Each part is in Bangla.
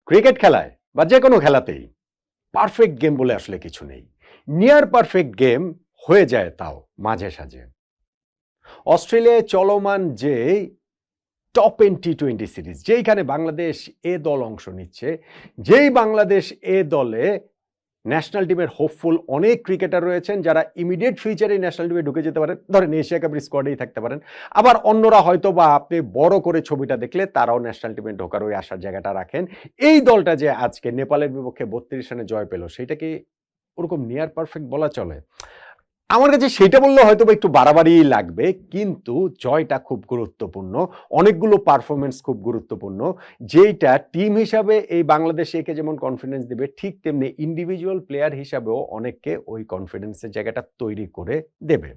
ক্রিকেট খেলায় বা যে কোনো খেলাতেই পারফেক্ট গেম বলে আসলে কিছু নেই। নিয়ার পারফেক্ট গেম হয়ে যায় তাও মাঝে সাঝে। অস্ট্রেলিয়ায় চলমান যে টপ-10 টি-20 সিরিজ যেইখানে বাংলাদেশ এ দল অংশ নিচ্ছে, যেই বাংলাদেশ এ দলে ন্যাশনাল টিমের হোপফুল অনেক ক্রিকেটার রয়েছেন যারা ইমিডিয়েট ফিউচারে ন্যাশনাল টিমে ঢুকে যেতে পারেন, ধরেন এশিয়া কাপের স্কোয়াডেই থাকতে পারেন। আবার অন্যরা হয়তো বা আপনি বড় করে ছবিটা দেখলে তারাও ন্যাশনাল টিমে ঢোকার ওই আশার জায়গাটা রাখেন। এই দলটা যে আজকে নেপালের বিপক্ষে ৩২ রানে জয় পেল, সেটা কি ওরকম নিয়ার পারফেক্ট বলা চলে? আমার কাছে সেইটা বললে হয়তোবা একটু বাড়াবাড়িই লাগবে। কিন্তু জয়টা খুব গুরুত্বপূর্ণ। অনেকগুলো পারফরম্যান্স খুব গুরুত্বপূর্ণ। যেইটা টিম হিসাবে এই বাংলাদেশ একে যেমন কনফিডেন্স দিবে, ঠিক তেমনি ইন্ডিভিজুয়াল প্লেয়ার হিসাবেও অনেককে ওই কনফিডেন্সের জায়গাটা তৈরি করে দেবে।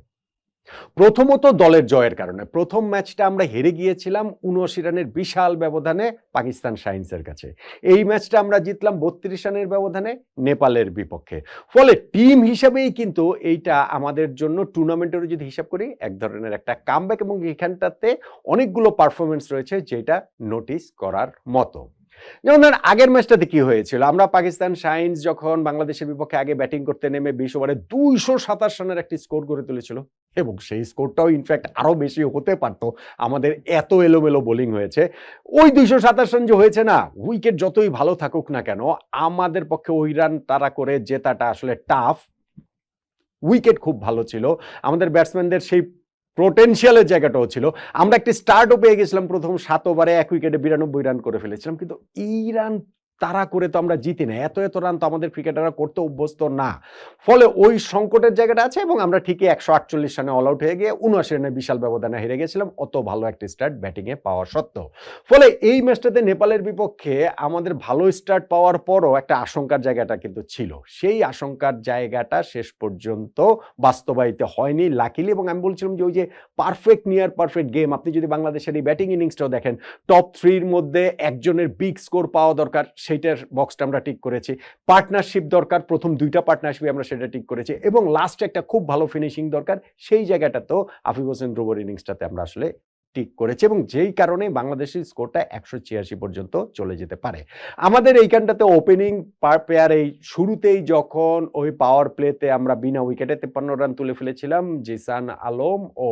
প্রথমত দলের জয়ের কারণে। প্রথম ম্যাচটা আমরা হেরে গিয়েছিলাম ৭৯ রানের বিশাল ব্যবধানে পাকিস্তান শাহিনসের কাছে। এই ম্যাচটা আমরা জিতলাম ৩২ রানের ব্যবধানে নেপালের বিপক্ষে। ফলে টিম হিসাবেই কিন্তু এইটা আমাদের জন্য টুর্নামেন্টেরও যদি হিসাব করি এক ধরনের একটা কামব্যাক, এবং এখানটাতে অনেকগুলো পারফরম্যান্স রয়েছে যেটা নোটিস করার মতো। যেমন ধরেন আগের ম্যাচটাতে কি হয়েছিল, আমরা পাকিস্তান শাহিনস যখন বাংলাদেশের বিপক্ষে আগে ব্যাটিং করতে নেমে ২০ ওভারে ২২৭ রানের একটি স্কোর গড়ে তুলেছিল, এবং সেই স্কোরটাও ইনফ্যাক্ট আরো বেশি হতে পারত, আমাদের এত এলোমেলো বোলিং হয়েছে। ওই ২২৭ রান যে হয়েছে না, উইকেট যতই ভালো থাকুক না কেন, আমাদের পক্ষে ওই রান তাড়া করে জেতাটা আসলে টাফ। উইকেট খুব ভালো ছিল, আমাদের ব্যাটসম্যানদের সেই পোটেনশিয়ালের জায়গাটাও ছিল। আমরা একটি স্টার্টও পেয়ে গেছিলাম, প্রথম ৭ ওভারে ১ উইকেটে ৯২ রান করে ফেলেছিলাম, কিন্তু এই রান তাড়া করে তো আমরা জিতি না। এত রান তো আমাদের ক্রিকেটাররা করতে অভ্যস্ত না। ফলে ওই সংকটের জায়গাটা আছে, এবং আমরা ঠিকই ১৪৮ রানে অল আউট হয়ে গিয়ে ৭৯ রানের বিশাল ব্যবধানে হেরে গেছিলাম, অত ভালো একটা স্টার্ট ব্যাটিংয়ে পাওয়া সত্ত্বেও। ফলে এই ম্যাচটাতে নেপালের বিপক্ষে আমাদের ভালো স্টার্ট পাওয়ার পরও একটা আশঙ্কার জায়গাটা কিন্তু ছিল। সেই আশঙ্কার জায়গাটা শেষ পর্যন্ত বাস্তবায়িত হয়নি লাকিলি। এবং আমি বলছিলাম যে ওই যে পারফেক্ট নিয়ার পারফেক্ট গেম, আপনি যদি বাংলাদেশের এই ব্যাটিং ইনিংসটাও দেখেন, টপ 3 মধ্যে একজনের বিগ স্কোর পাওয়া দরকার, সেইটার বক্সটা আমরা টিক করেছি। পার্টনারশিপ দরকার, প্রথম 2টা পার্টনারশিপে আমরা সেটা টিক করেছি, এবং লাস্টে একটা খুব ভালো ফিনিশিং দরকার, সেই জায়গাটা তো আফিফ হোসেন ধ্রুবর ইনিংসটাতে আমরা আসলে ঠিক করেছে, এবং যেই কারণে বাংলাদেশের স্কোরটা ১৮৬ পর্যন্ত চলে যেতে পারে। আমাদের এইখানটাতে ওপেনিং পেয়ার এই শুরুতেই যখন ওই পাওয়ার প্লেতে আমরা বিনা উইকেটে ৫৩ রান তুলে ফেলেছিলাম জিসান আলম ও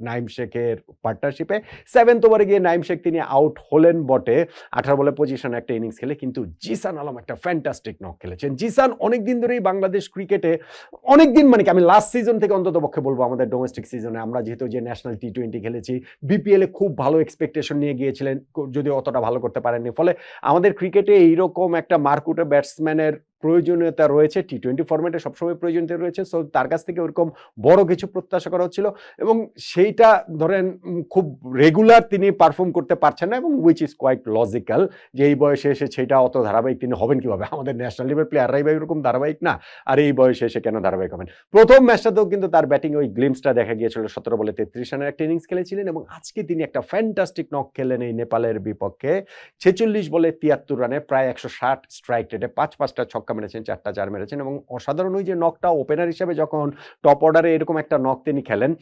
নাইম শেখের পার্টনারশিপে, 7th ওভারে গিয়ে নাইম শেখ তিনি আউট হলেন বটে 18 বলে 25 রানে একটা ইনিংস খেলে, কিন্তু জিসান আলম একটা ফ্যান্টাস্টিক নক খেলেছেন। জিসান অনেকদিন ধরেই বাংলাদেশ ক্রিকেটে, অনেকদিন মানে কি আমি লাস্ট সিজন থেকে অন্তত পক্ষে বলবো, আমাদের ডোমেস্টিক সিজনে আমরা যেহেতু যে ন্যাশনাল টি-20 খেলেছি, বিপিএলে খুব ভালো এক্সপেকটেশন নিয়ে গিয়েছিলেন, যদিও অতটা ভালো করতে পারেননি। ফলে আমাদের ক্রিকেটে এইরকম একটা মারকুটে ব্যাটসম্যানের প্রয়োজনীয়তা রয়েছে, টি-20 ফরম্যাটে সবসময় প্রয়োজনীয়তা রয়েছে। সো তার কাছ থেকে ওরকম বড় কিছু প্রত্যাশা করা হচ্ছিল, এবং সেইটা ধরেন খুব রেগুলার তিনি পারফর্ম করতে পারছেন না, এবং উইচ ইজ কোয়াইট লজিক্যাল যে এই বয়সে এসে সেটা অত ধারাবাহিক তিনি হবেন কিভাবে? আমাদের ন্যাশনাল টিমের প্লেয়াররাই বা এরকম ধারাবাহিক না, আর এই বয়সে এসে কেন ধারাবাহিক হবেন? প্রথম ম্যাচটাতেও কিন্তু তার ব্যাটিং ওই গ্লিমসটা দেখা গিয়েছিল, ১৭ বলে ৩৩ রানের একটা ইনিংস খেলেছিলেন, এবং আজকে তিনি একটা ফ্যান্টাস্টিক নক খেলেন এই নেপালের বিপক্ষে। ৪৬ বলে ৭৩ রানে প্রায় ১৬০ স্ট্রাইক রেটে ৫টা ছক্কা মেরেছেন, 4টা ৪ মেরেছেন, এবং অসাধারণ ওই যে নকটা ওপেনার হিসেবে যখন টপ অর্ডারে এরকম একটা নক তিনি খেলেন,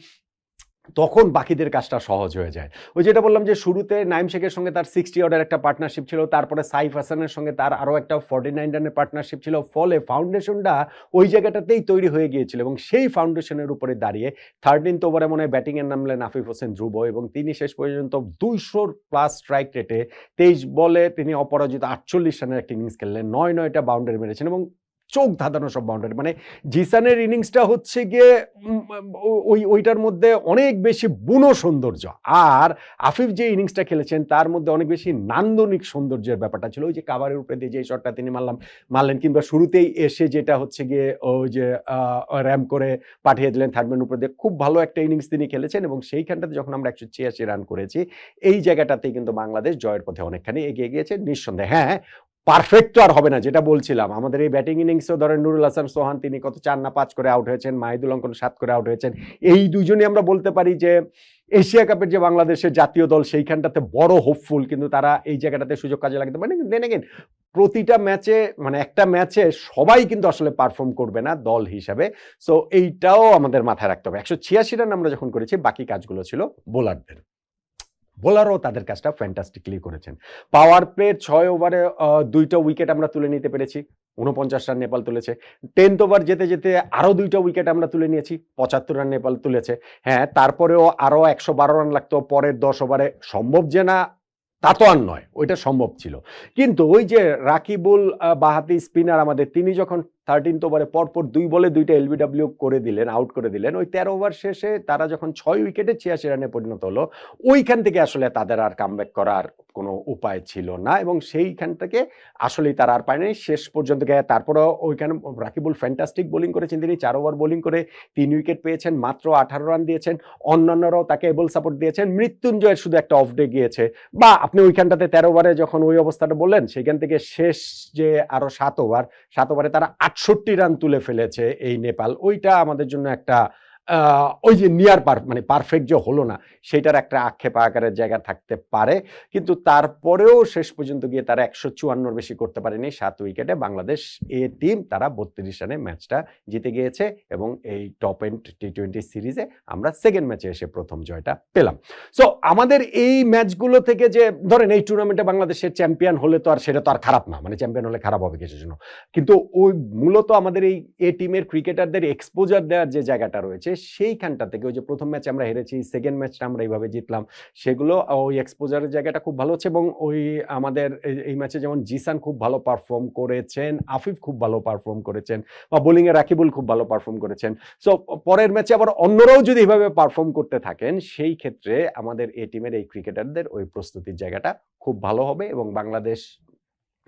তখন বাকিদের কাজটা সহজ হয়ে যায়। ওই যেটা বললাম যে শুরুতে নাইম শেখের সঙ্গে তার 60 অর্ডার একটা পার্টনারশিপ ছিল, তারপরে সাইফ হাসানের সঙ্গে তার আরো একটা 49 রানের পার্টনারশিপ ছিল। ফলে ফাউন্ডেশনটা ওই জায়গাটাতেই তৈরি হয়ে গিয়েছিল, এবং সেই ফাউন্ডেশনের উপরে দাঁড়িয়ে 13th ওভারে মনে হয় ব্যাটিং এর নামলেন আফিফ হোসেন ধ্রুব, এবং তিনি শেষ পর্যন্ত 200+ স্ট্রাইক রেটে 23 বলে তিনি অপরাজিত 48 রানের একটা ইনিংস খেললেন, ৯টা বাউন্ডারি মেরেছেন, এবং চোখ ধাঁধানো সব বাউন্ডারি। মানে জিসানের ইনিংসটা হচ্ছে গিয়ে ওইটার মধ্যে অনেক বেশি বুনো সৌন্দর্য, আর আফিফ যে ইনিংসটা খেলেছেন তার মধ্যে অনেক বেশি নান্দনিক সৌন্দর্যের ব্যাপারটা ছিল। ওই যে কাভারের উপরে দিয়ে যে শটটা তিনি মারলেন, কিংবা শুরুতেই এসে যেটা হচ্ছে গিয়ে ওই যে র্যাম করে পাঠিয়ে দিলেন থার্ড ম্যান উপরে দিয়ে, খুব ভালো একটা ইনিংস তিনি খেলেছেন, এবং সেইখানটাতে যখন আমরা ১৮৬ রান করেছি, এই জায়গাটাতেই কিন্তু বাংলাদেশ জয়ের পথে অনেকখানি এগিয়ে গিয়েছে নিঃসন্দেহে। হ্যাঁ, পারফেক্ট তো আর হবে না, যেটা বলছিলাম আমাদের এই ব্যাটিং ইনিংসেও ধরেন নুরুল হাসান সোহান তিনি কত 4 না 5 করে আউট হয়েছেন, মাহিদুল অঙ্কন 7 করে আউট হয়েছেন। এই দুজনই আমরা বলতে পারি যে এশিয়া কাপের যে বাংলাদেশের জাতীয় দল সেইখানটাতে বড় হোপফুল, কিন্তু তারা এই জায়গাটাতে সুযোগ কাজে লাগাতে পারেন। দেন এগেইন প্রতিটা ম্যাচে মানে একটা ম্যাচে সবাই কিন্তু আসলে পারফর্ম করবে না দল হিসাবে। সো এইটাও আমাদের মাথায় রাখতে হবে। 186 রান আমরা যখন করেছি, বাকি কাজগুলো ছিল বোলারদের। বোলারও তাদের কাজটা ফ্যান্টাস্টিকলি করেছেন। পাওয়ার প্লে ৬ ওভারে ২ টা উইকেট আমরা তুলে নিতে পেরেছি। ৪৯ রান নেপাল তুলেছে। 10th ওভার যেতে, যেতে আরো ২ টা উইকেট আমরা তুলে নিয়েছি। ৭৫ রান নেপাল তুলেছে। হ্যাঁ, তারপরেও আরো ১১২ রান লাগতো পরের ১০ ওভারে। সম্ভব যে না, তা তো আর নয়। ওইটা সম্ভব ছিল। কিন্তু ওই যে রাকিবুল বাঁহাতি স্পিনার আমাদের, তিনি যখন 13th ওভারে পরপর ২ বলে ২ টা এলবিডব্লিউ করে দিলেন, আউট করে দিলেন। ওই ১৩ ওভার শেষে তারা যখন ৬ উইকেটে ৮৬ রানে পরিণত হলো, ওইখান থেকে আসলে তাদের আর কামব্যাক করার কোনো উপায় ছিল না এবং সেইখান থেকে আসলেই তারা আর পায়নি। শেষ পর্যন্ত গিয়ে তারপরেও ওইখানে রাকিবুল ফ্যান্টাস্টিক বোলিং করেছেন। তিনি ৪ ওভার বোলিং করে ৩ উইকেট পেয়েছেন, মাত্র ১৮ রান দিয়েছেন। অন্যান্যরাও তাকে এবল সাপোর্ট দিয়েছেন। মৃত্যুঞ্জয়ের শুধু একটা অফ ডে গিয়েছে। বা আপনি ওইখানটাতে ১৩ ওভারে যখন ওই অবস্থাটা বললেন, সেখান থেকে শেষ যে আরো ৭ ওভারে তারা ৬৮ রান তুলে ফেলেছে এই নেপাল। ওইটা আমাদের জন্য একটা ওই যে নিয়ার মানে পারফেক্ট যে হলো না, সেটার একটা আক্ষেপ আকারের জায়গা থাকতে পারে। কিন্তু তারপরেও শেষ পর্যন্ত গিয়ে তারা ১৫৪ বেশি করতে পারেনি ৭ উইকেটে। বাংলাদেশ টিম তারা ৩২ রানে ম্যাচটা জিতে গিয়েছে এবং এই টপ এন্ড টি-20 সিরিজে আমরা সেকেন্ড ম্যাচে এসে প্রথম জয়টা পেলাম। সো আমাদের এই ম্যাচগুলো থেকে যে ধরেন এই টুর্নামেন্টে বাংলাদেশের চ্যাম্পিয়ন হলে তো আর সেটা তো আর খারাপ না, মানে চ্যাম্পিয়ন হলে খারাপ হবে কিসের জন্য। কিন্তু ওই মূলত আমাদের এই টিমের ক্রিকেটারদের এক্সপোজার দেওয়ার যে জায়গাটা রয়েছে, সেইখানটা থেকে ওই যে প্রথম ম্যাচে আমরা হেরেছি, সেকেন্ড ম্যাচটা আমরা এইভাবে জিতলাম, সেগুলো ওই এক্সপোজারের জায়গাটা খুব ভালো হচ্ছে এবং ওই আমাদের এই ম্যাচে যেমন জিসান খুব ভালো পারফর্ম করেছেন, আফিফ খুব ভালো পারফর্ম করেছেন, বা বোলিংয়ে রাকিবুল খুব ভালো পারফর্ম করেছেন। সো পরের ম্যাচে আবার অন্যরাও যদি এভাবে পারফর্ম করতে থাকেন, সেই ক্ষেত্রে আমাদের এই টিমের এই ক্রিকেটারদের ওই প্রস্তুতির জায়গাটা খুব ভালো হবে এবং বাংলাদেশ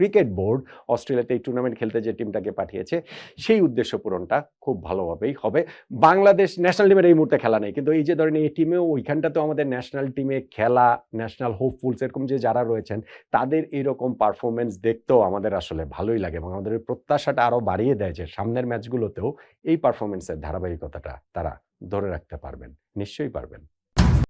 ক্রিকেট বোর্ড অস্ট্রেলিয়াতে এই টুর্নামেন্ট খেলতে যে টিমটাকে পাঠিয়েছে, সেই উদ্দেশ্য পূরণটা খুব ভালোভাবেই হবে। বাংলাদেশ ন্যাশনাল টিমের এই মুহূর্তে খেলা নেই, কিন্তু এই যে ধরেন এই টিমেও ওইখানটাতেও আমাদের ন্যাশনাল টিমে খেলা, ন্যাশনাল হোপফুলস এরকম যে যারা রয়েছেন, তাদের এরকম পারফরমেন্স দেখতেও আমাদের আসলে ভালোই লাগে এবং আমাদের ওই প্রত্যাশাটা আরো বাড়িয়ে দেয় যে সামনের ম্যাচগুলোতেও এই পারফরমেন্সের ধারাবাহিকতাটা তারা ধরে রাখতে পারবেন। নিশ্চয়ই পারবেন।